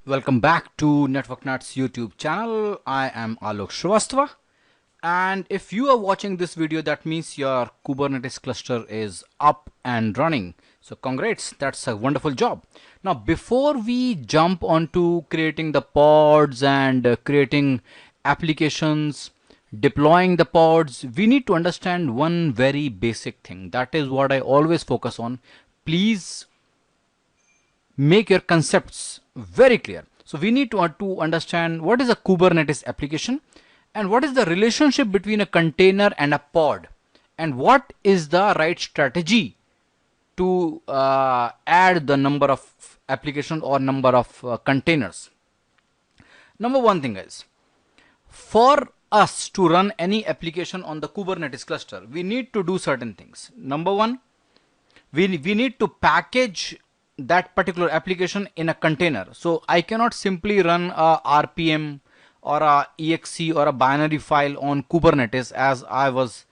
Welcome back to Network Nuts YouTube channel. I am Alok Shrivastava, and if you are watching this video, that means your Kubernetes cluster is up and running. So congrats, that's a wonderful job. Now before we jump onto creating the pods and creating applications, deploying the pods, we need to understand one very basic thing. That is what I always focus on. Please make your concepts very clear. So we need to understand what is a Kubernetes application and what is the relationship between a container and a pod, and what is the right strategy to add the number of applications or number of containers. Number one thing is, for us to run any application on the Kubernetes cluster, we need to do certain things. Number one, we need to package that particular application in a container. So I cannot simply run a RPM or a exe or a binary file on Kubernetes, as I was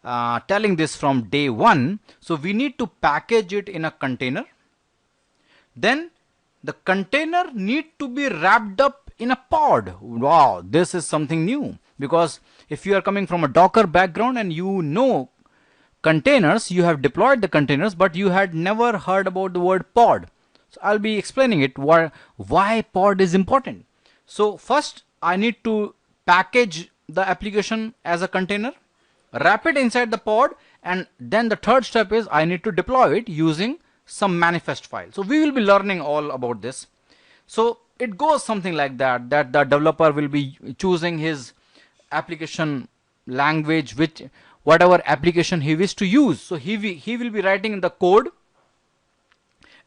telling this from day one. So we need to package it in a container. Then the container need to be wrapped up in a pod. Wow, this is something new, because if you are coming from a Docker background and you know containers, you have deployed the containers, but you had never heard about the word pod. So I'll be explaining it why pod is important. So first I need to package the application as a container, wrap it inside the pod, and then the third step is I need to deploy it using some manifest file. So we will be learning all about this. So it goes something like that, that the developer will be choosing his application language, which whatever application he wishes to use. So he will be writing the code,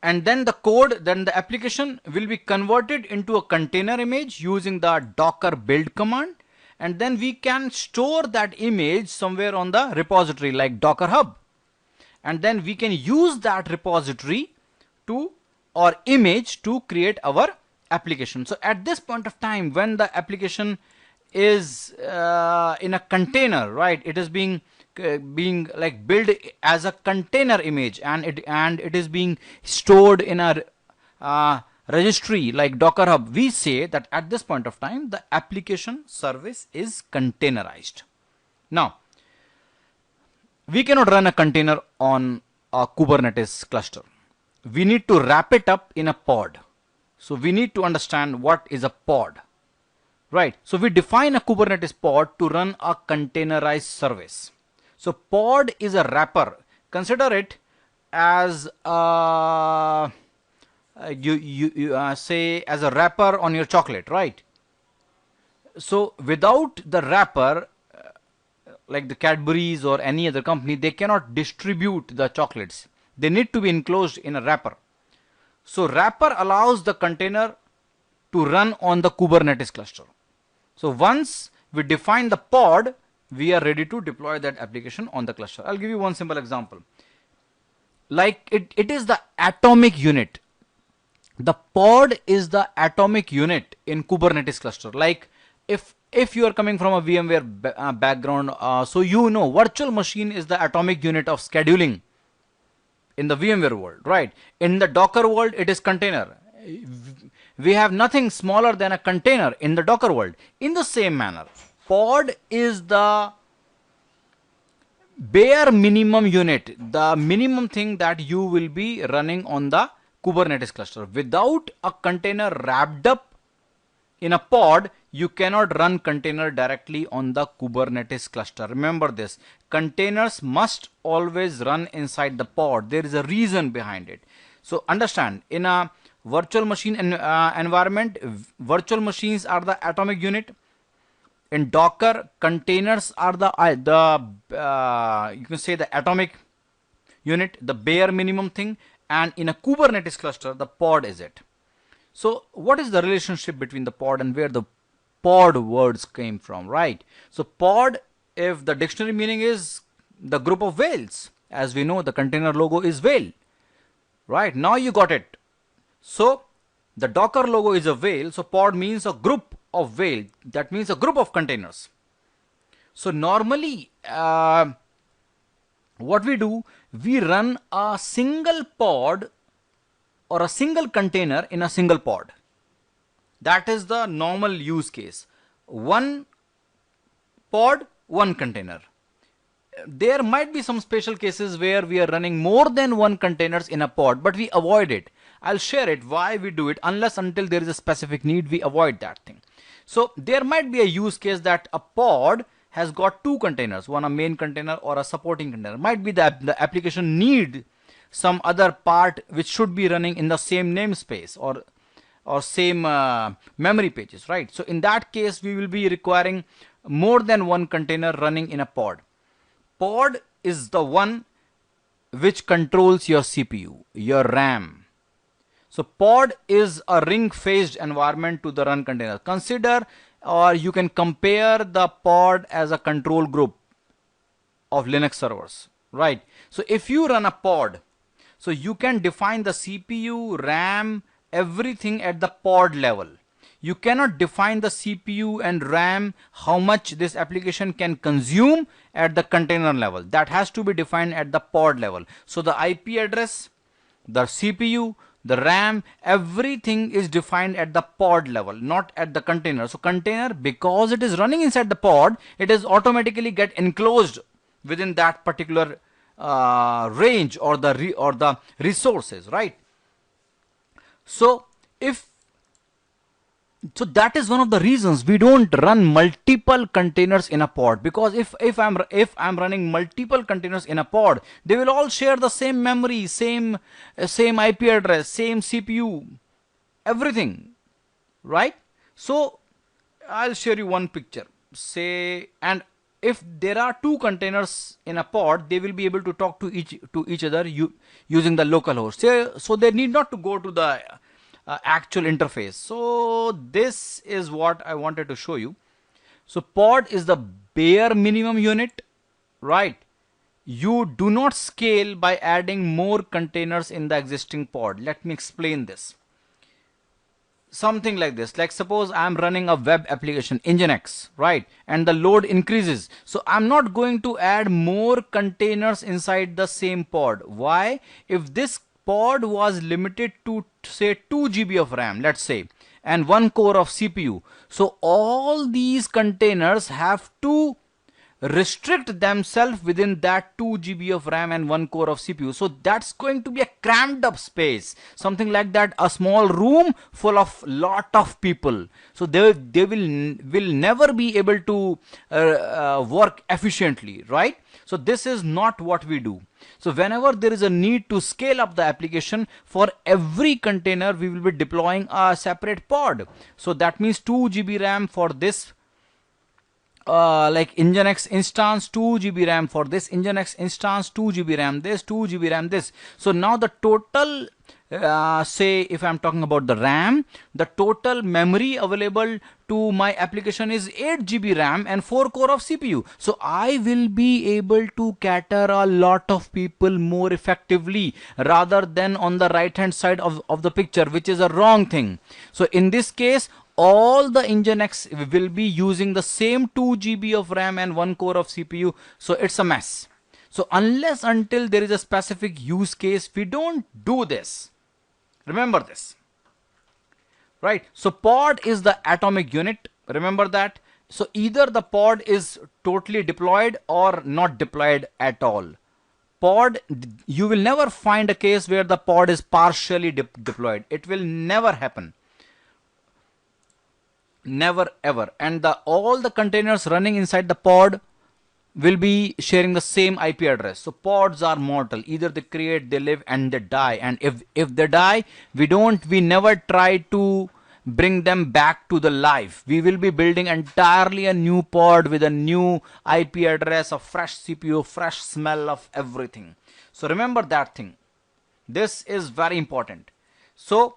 and then the application will be converted into a container image using the docker build command, and then we can store that image somewhere on the repository like Docker Hub, and then we can use that repository to or image to create our application. So at this point of time, when the application is in a container, right, it is being like built as a container image, and it is being stored in a registry like Docker Hub. We say that at this point of time the application service is containerized. Now we cannot run a container on a Kubernetes cluster. We need to wrap it up in a pod. So we need to understand what is a pod. Right, so we define a Kubernetes pod to run a containerized service. So pod is a wrapper. Consider it as you say as a wrapper on your chocolate, right? So without the wrapper, like the Cadbury's or any other company, they cannot distribute the chocolates. They need to be enclosed in a wrapper. So wrapper allows the container to run on the Kubernetes cluster. So once we define the pod, we are ready to deploy that application on the cluster. I'll give you one simple example. Like it is the atomic unit. The pod is the atomic unit in Kubernetes cluster. Like if you are coming from a VMware background, so you know virtual machine is the atomic unit of scheduling in the VMware world, right? In the Docker world, it is container. We have nothing smaller than a container in the Docker world. In the same manner, pod is the bare minimum unit, the minimum thing that you will be running on the Kubernetes cluster. Without a container wrapped up in a pod, you cannot run container directly on the Kubernetes cluster. Remember this, containers must always run inside the pod. There is a reason behind it. So understand, in a virtual machine environment, virtual machines are the atomic unit. In Docker, containers are the you can say the atomic unit, the bare minimum thing, and in a Kubernetes cluster, the pod is it. So what is the relationship between the pod and where the pod words came from, right? So pod, if the dictionary meaning is the group of whales, as we know the container logo is whale, right? Now you got it. So the Docker logo is a whale, so pod means a group of whale. That means a group of containers. So normally what we do, we run a single pod or a single container in a single pod. That is the normal use case. One pod, one container. There might be some special cases where we are running more than one containers in a pod, but we avoid it. I'll share it why we do it. Unless until there is a specific need, we avoid that thing. So there might be a use case that a pod has got two containers, one a main container or a supporting container. Might be that the application need some other part which should be running in the same namespace or same memory pages, right? So in that case, we will be requiring more than one container running in a pod. Pod is the one which controls your CPU, your RAM. So pod is a ring-faced environment to the run container. Consider, or you can compare the pod as a control group of Linux servers, right? So if you run a pod, so you can define the CPU, RAM, everything at the pod level. You cannot define the CPU and RAM, how much this application can consume at the container level. That has to be defined at the pod level. So the IP address, the CPU, the RAM, everything is defined at the pod level, not at the container. So container, because it is running inside the pod, it is automatically get enclosed within that particular range or the resources, right? So that is one of the reasons we don't run multiple containers in a pod, because if I'm running multiple containers in a pod, they will all share the same memory, same IP address, same CPU, everything, right? So I'll share you one picture. Say, and if there are two containers in a pod, they will be able to talk to each other using the local host. So they need not to go to the actual interface. So this is what I wanted to show you. So pod is the bare minimum unit, right? You do not scale by adding more containers in the existing pod. Let me explain this. Something like this, like suppose I'm running a web application, Nginx, right? And the load increases. So I'm not going to add more containers inside the same pod. Why? If this pod was limited to say 2 GB of RAM, let's say, and 1 core of CPU, so all these containers have to restrict themselves within that 2 GB of RAM and 1 core of CPU. So that's going to be a crammed up space, something like that, a small room full of lot of people. So they will never be able to work efficiently, right? So this is not what we do. So whenever there is a need to scale up the application, for every container we will be deploying a separate pod. So that means 2 GB RAM for this like Nginx instance, 2 GB RAM for this Nginx instance, 2 GB RAM this, 2 GB RAM this. So now the total say if I'm talking about the RAM, the total memory available to my application is 8 GB RAM and 4 core of CPU. So I will be able to cater a lot of people more effectively rather than on the right hand side of the picture, which is a wrong thing. So in this case, all the Nginx will be using the same 2 GB of RAM and 1 core of CPU. So it's a mess. So unless until there is a specific use case, we don't do this. Remember this, right? So pod is the atomic unit. Remember that. So either the pod is totally deployed or not deployed at all. Pod, you will never find a case where the pod is partially deployed. It will never happen. Never ever. And all the containers running inside the pod will be sharing the same IP address. So pods are mortal. Either they create, they live, and they die. And if they die, we never try to bring them back to the life. We will be building entirely a new pod with a new IP address, a fresh CPU, fresh smell of everything. So remember that thing. This is very important. So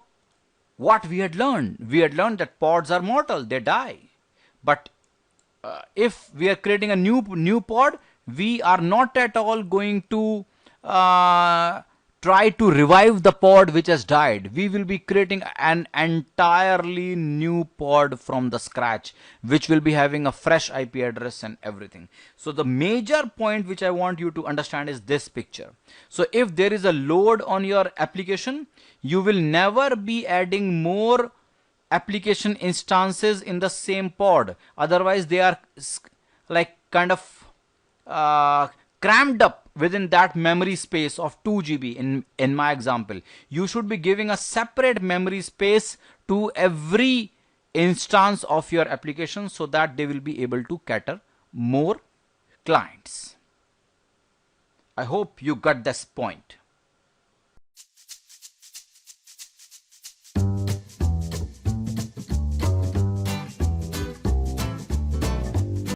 what we had learned that pods are mortal, they die. But if we are creating a new pod, we are not at all going to try to revive the pod which has died. We will be creating an entirely new pod from the scratch, which will be having a fresh IP address and everything. So the major point which I want you to understand is this picture. So if there is a load on your application, you will never be adding more application instances in the same pod. Otherwise they are like kind of crammed up within that memory space of 2 GB. In my example, you should be giving a separate memory space to every instance of your application so that they will be able to cater more clients. I hope you got this point.